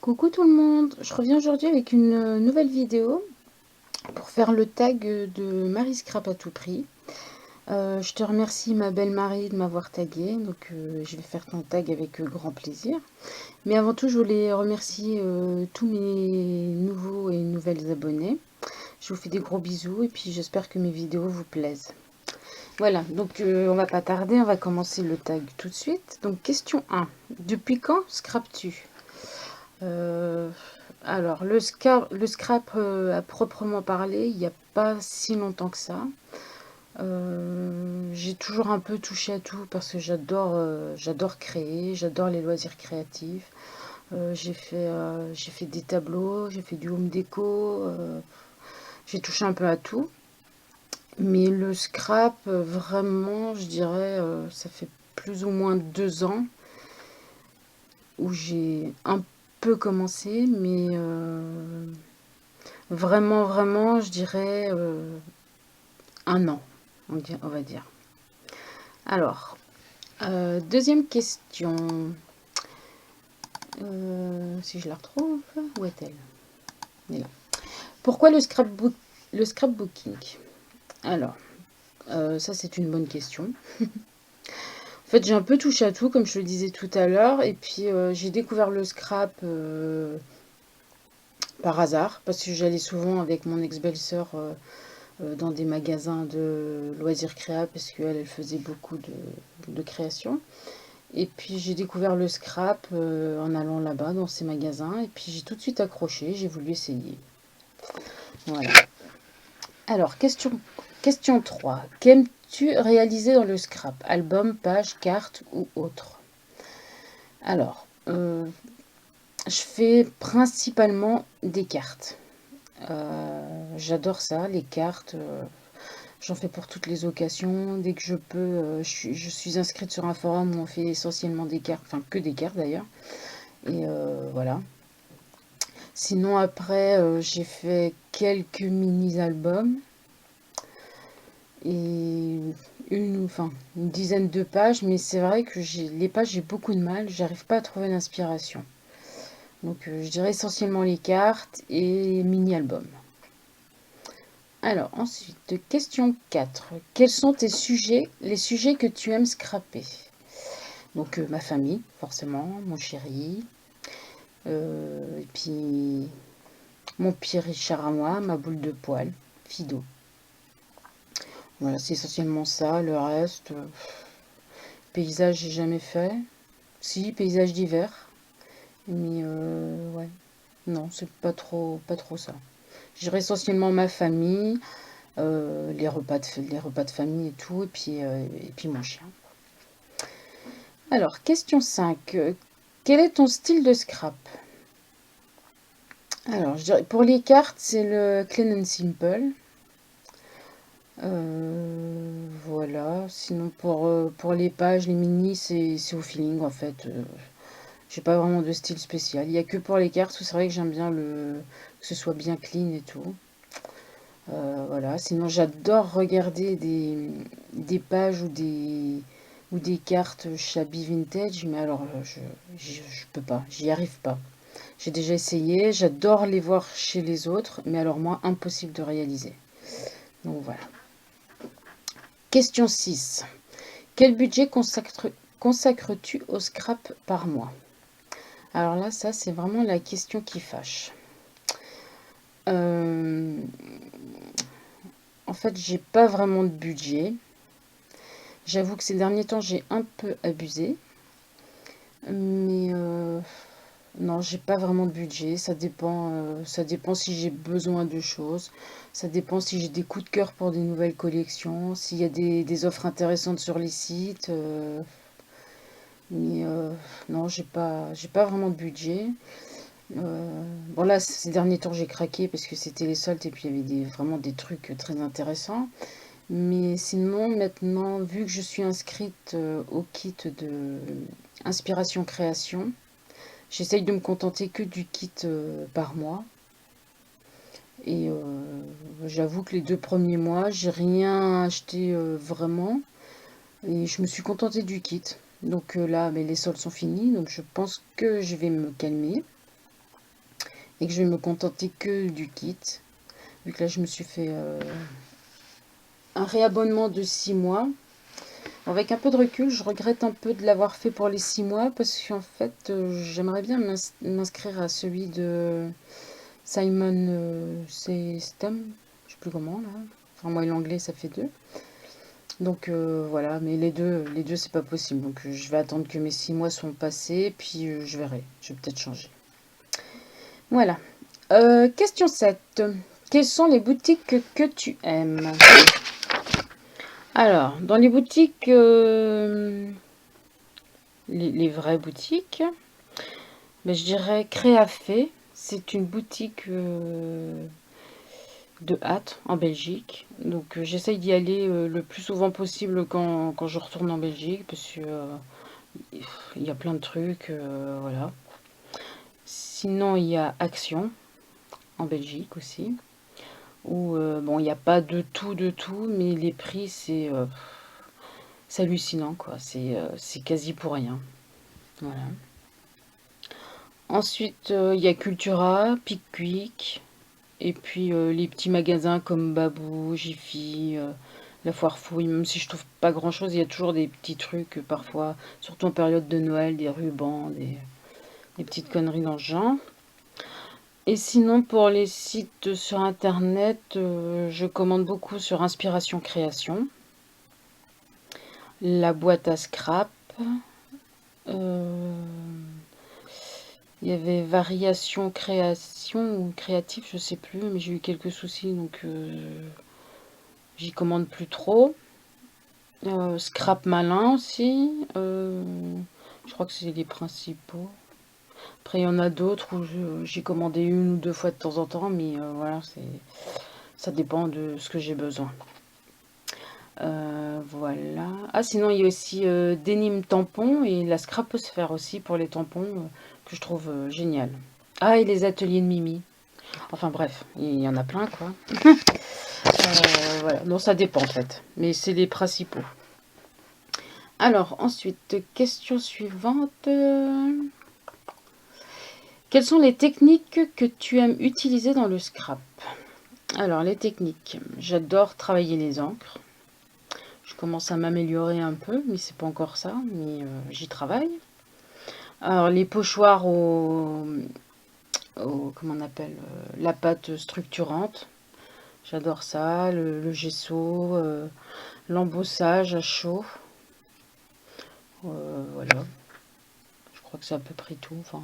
Coucou tout le monde, je reviens aujourd'hui avec une nouvelle vidéo pour faire le tag de Marie Scrap à tout prix. Je te remercie ma belle Marie de m'avoir tagué, donc je vais faire ton tag avec grand plaisir. Mais avant tout, je voulais remercier tous mes nouveaux et nouvelles abonnés. Je vous fais des gros bisous et puis j'espère que mes vidéos vous plaisent. Voilà, donc on va pas tarder, on va commencer le tag tout de suite. Donc question 1, depuis quand scrapes-tu? Euh, alors, le scrap à proprement parler, il n'y a pas si longtemps que ça. J'ai toujours un peu touché à tout parce que j'adore créer, j'adore les loisirs créatifs. J'ai fait des tableaux, j'ai fait du home déco, j'ai touché un peu à tout. Mais le scrap, vraiment, je dirais, ça fait plus ou moins 2 ans où j'ai un peu commencé, mais vraiment, vraiment, je dirais 1 an, on va dire. Alors, deuxième question. Si je la retrouve, où est-elle? Elle est là. Pourquoi le scrapbooking? Alors, ça c'est une bonne question. En fait, j'ai un peu touché à tout, comme je le disais tout à l'heure, et puis j'ai découvert le scrap par hasard, parce que j'allais souvent avec mon ex-belle-sœur dans des magasins de loisirs créa parce qu'elle elle faisait beaucoup de création. Et puis j'ai découvert le scrap en allant là-bas dans ces magasins et puis j'ai tout de suite accroché, j'ai voulu essayer. Voilà. Alors, question 3. Qu'aimes-tu réaliser dans le scrap? Album, page, carte ou autre? Alors, je fais principalement des cartes. J'adore ça, les cartes. J'en fais pour toutes les occasions. Dès que je peux, je suis inscrite sur un forum où on fait essentiellement des cartes, enfin que des cartes d'ailleurs. Et voilà. Sinon après, j'ai fait quelques mini-albums et une dizaine de pages, mais c'est vrai que les pages, j'ai beaucoup de mal, j'arrive pas à trouver d'inspiration. Donc je dirais essentiellement les cartes et mini-albums. Alors ensuite, question 4. Quels sont les sujets que tu aimes scraper? Donc ma famille, forcément, mon chéri, et puis mon pire Richard à moi, ma boule de poil, Fido. Voilà, c'est essentiellement ça. Le reste, paysage, j'ai jamais fait. Si, paysage d'hiver. Mais ouais, non, c'est pas trop ça. J'irai essentiellement ma famille, les repas de famille et tout, et puis mon chien. Alors, question 5. Quel est ton style de scrap? Alors, je dirais, pour les cartes, c'est le clean and simple. Voilà. Sinon, pour les pages, les mini, c'est au feeling, en fait. J'ai pas vraiment de style spécial. Il y a que pour les cartes où c'est vrai que j'aime bien que ce soit bien clean et tout. Voilà. Sinon, j'adore regarder des pages ou des cartes Shabby Vintage, mais alors, je peux pas, j'y arrive pas. J'ai déjà essayé, j'adore les voir chez les autres, mais alors moi, impossible de réaliser. Donc voilà. Question 6. Quel budget consacres-tu au scrap par mois? Alors là, ça, c'est vraiment la question qui fâche. Euh, En fait, j'ai pas vraiment de budget. J'avoue que ces derniers temps, j'ai un peu abusé. Mais non, j'ai pas vraiment de budget. Ça dépend si j'ai besoin de choses. Ça dépend si j'ai des coups de cœur pour des nouvelles collections. S'il y a des offres intéressantes sur les sites. Mais non, j'ai pas vraiment de budget. Bon là, ces derniers temps, j'ai craqué parce que c'était les soldes et puis il y avait vraiment des trucs très intéressants. Mais sinon, maintenant, vu que je suis inscrite au kit de Inspiration Création, j'essaye de me contenter que du kit par mois. Et j'avoue que les 2 premiers mois, j'ai rien acheté vraiment. Et je me suis contentée du kit. Donc là, mais les soldes sont finis, donc je pense que je vais me calmer. et que je vais me contenter que du kit. Vu que là, je me suis fait un réabonnement de 6 mois. Avec un peu de recul, je regrette un peu de l'avoir fait pour les 6 mois parce qu'en fait, j'aimerais bien m'inscrire à celui de Simon System. Je sais plus comment là. Enfin, moi, l'anglais, ça fait 2. Donc voilà, mais les deux c'est pas possible. Donc je vais attendre que mes 6 mois sont passés, puis je verrai. Je vais peut-être changer. Voilà. Question 7. Quelles sont les boutiques que tu aimes? Alors, dans les boutiques, les vraies boutiques, ben, je dirais Créafé. C'est une boutique de hâte en Belgique. Donc j'essaye d'y aller le plus souvent possible quand je retourne en Belgique, parce que il y a plein de trucs, voilà. Sinon, il y a Action en Belgique aussi, où bon, il n'y a pas de tout, mais les prix, c'est hallucinant, quoi. C'est quasi pour rien. Voilà. Ensuite, il y a Cultura, Pic Quick, et puis les petits magasins comme Babou, Jiffy, La Foire Fouille. Même si je trouve pas grand-chose, il y a toujours des petits trucs, parfois, surtout en période de Noël, des rubans, des petites conneries dans ce genre. Et sinon, pour les sites sur Internet, je commande beaucoup sur Inspiration Création, la boîte à scrap. euh, Il y avait Variation Création ou Créatif, je sais plus, mais j'ai eu quelques soucis, donc j'y commande plus trop. Scrap Malin aussi, je crois que c'est les principaux. Après, il y en a d'autres où j'ai commandé une ou deux fois de temps en temps, mais voilà, ça dépend de ce que j'ai besoin. Voilà. Ah, sinon, il y a aussi Denim Tampon et la Scraposphère aussi pour les tampons, que je trouve génial. Ah, et les ateliers de Mimi. Enfin bref, il y en a plein, quoi. Voilà, non, ça dépend en fait, mais c'est les principaux. Alors, ensuite, question suivante. Quelles sont les techniques que tu aimes utiliser dans le scrap? Alors, les techniques. J'adore travailler les encres. Je commence à m'améliorer un peu, mais c'est pas encore ça, mais j'y travaille. Alors, les pochoirs comment on appelle, la pâte structurante. J'adore ça. Le gesso, l'embossage à chaud. Voilà. Je crois que c'est à peu près tout. Enfin,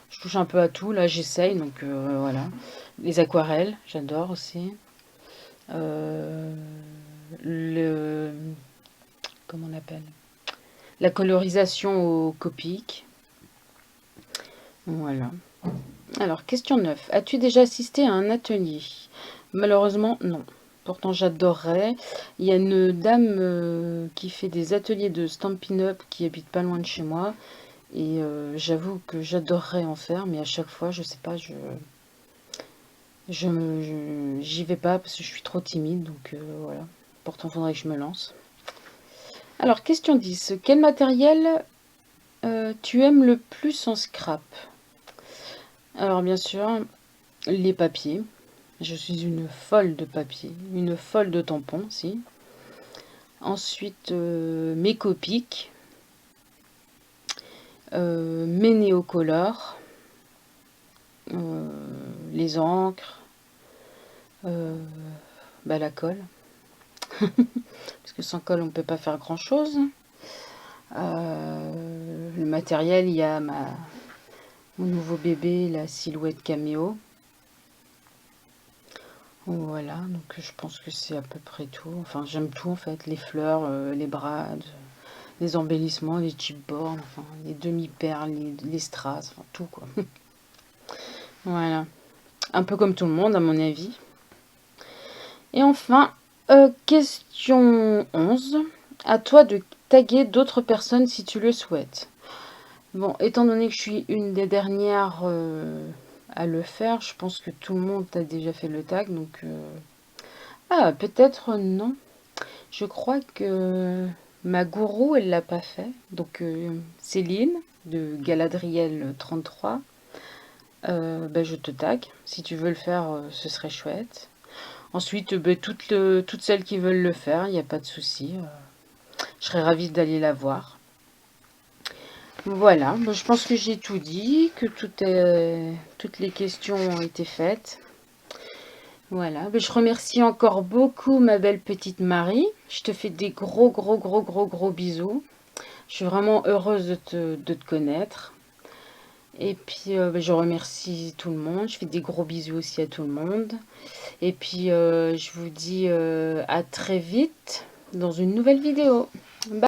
je touche un peu à tout. Là, j'essaye, donc voilà. Les aquarelles, j'adore aussi. Euh, le... Comment on appelle? La colorisation au Copic. Voilà. Alors, question 9. As-tu déjà assisté à un atelier? Malheureusement, non. Pourtant, j'adorerais. Il y a une dame qui fait des ateliers de Stampin' Up qui habite pas loin de chez moi. Et j'avoue que j'adorerais en faire, mais à chaque fois, je sais pas, j'y vais pas parce que je suis trop timide. Donc voilà. Pourtant, il faudrait que je me lance. Alors, question 10. Quel matériel tu aimes le plus en scrap? Alors, bien sûr, les papiers. Je suis une folle de papier, une folle de tampons aussi. Ensuite, mes Copic, mes néocolores, les encres, la colle. Parce que sans colle, on ne peut pas faire grand-chose. Le matériel, il y a mon nouveau bébé, la Silhouette Caméo. Voilà, donc je pense que c'est à peu près tout. Enfin, j'aime tout en fait, les fleurs, les brades, les embellissements, les chipboards, enfin, les demi-perles, les strass, enfin tout quoi. Voilà, un peu comme tout le monde à mon avis. Et enfin, question 11. À toi de taguer d'autres personnes si tu le souhaites. Bon, étant donné que je suis une des dernières à le faire, je pense que tout le monde a déjà fait le tag, donc... Ah, peut-être non. Je crois que ma gourou, elle l'a pas fait. Donc Céline, de Galadriel 33, bah, je te tag. Si tu veux le faire, ce serait chouette. Ensuite, bah, toutes celles qui veulent le faire, il n'y a pas de souci. Je serais ravie d'aller la voir. Voilà, bah, je pense que j'ai tout dit, que toutes les questions ont été faites. Voilà, bah, je remercie encore beaucoup ma belle petite Marie. Je te fais des gros, gros, gros, gros, gros bisous. Je suis vraiment heureuse de te connaître. Et puis, bah, je remercie tout le monde. Je fais des gros bisous aussi à tout le monde. Et puis, je vous dis à très vite dans une nouvelle vidéo.